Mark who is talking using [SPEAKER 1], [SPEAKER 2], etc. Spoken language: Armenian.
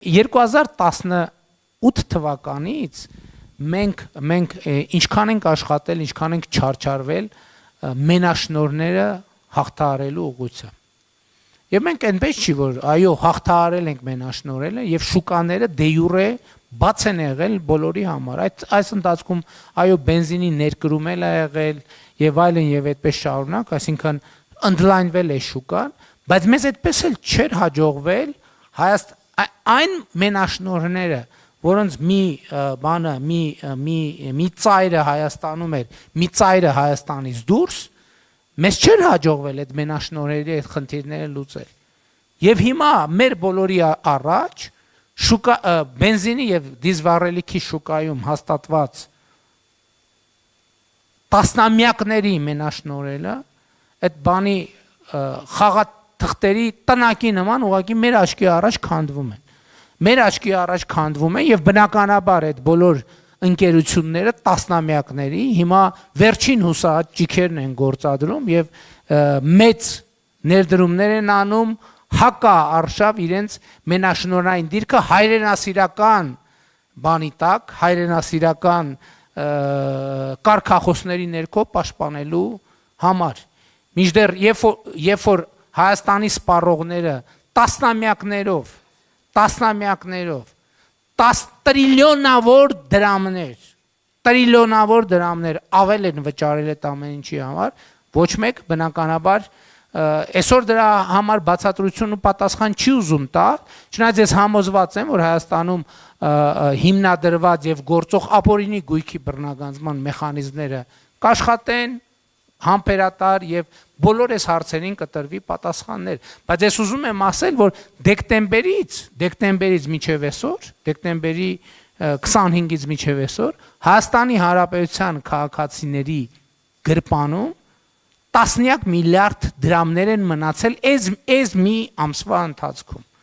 [SPEAKER 1] 2018 թվականից մենք ինչքան ենք աշխատել, ինչքան ենք չարչարվել մենաշնորհները հաղթահարելու ուղղությամբ։ Եվ մենք այնպես չի, որ այո, հաղթահարել ենք մենաշնորհելը եւ շուկաները դե յուրե բաց են եղել բոլորի համար։ Այս ընթացքում այո, բենզինի ներկրում է եղել եւ այլն եւ այդպես շարունակ, այսինքն ընդլայնվել է շուկան, բայց մեզ այդպես էլ չէր հաջողվել այն մենաշնորհները, որոնց մի ծայրը Հայաստանում էր, մի ծայրը Հայաստանից դուրս, մեզ չէր հաջողվել այդ մենաշնորհերի այդ խնդիրները լուծել։ Եվ հիմա մեր բոլորի առաջ բենզինի եւ դիզվառելիքի շուկայում հաստատված տասնամյակների մենաշնորհելը այդ բանի խաղաթղթերի տնակի նման ուղղակի մեր աչքի առաջ քանդվում են։ Մեր աչքի առաջ քանդվում են եւ բնականաբար այդ բոլոր ընկերությունները տասնամյակների հիմա վերջին հուսահատ ճիքերն են գործադրում եւ մեծ ներդրումներ են անում հակաարշավ իրենց մենաշնորհային դիրքը հայրենասիրական բանի տակ, հայրենասիրական կարգախոսների ներքո պաշտպանելու համար։ Մինչդեռ երբ որ Հայաստանի սպառողները տասնամյակներով 10 տրիլիոնավոր դրամներ ավել են վճարել այդ ամեն ինչի համար, ոչ մեկ բնականաբար այսօր դրա համար բացատրություն ու պատասխան չի ուզում տալ, չնայած ես համոզված եմ, որ Հայաստանում հիմնադրված եւ գործող ապօրինի գույքի բռնագանձման մեխանիզմները կաշխատեն համբերատար եւ բոլոր այս հարցերին կտրվի պատասխաններ, բայց ես ուզում եմ ասել, որ դեկտեմբերից մինչև այսօր, դեկտեմբերի 25-ից մինչև այսօր Հայաստանի Հանրապետության քաղաքացիների գրպանում տասնյակ միլիարդ դրամներ են մնացել այս մի ամսվա ընթացքում։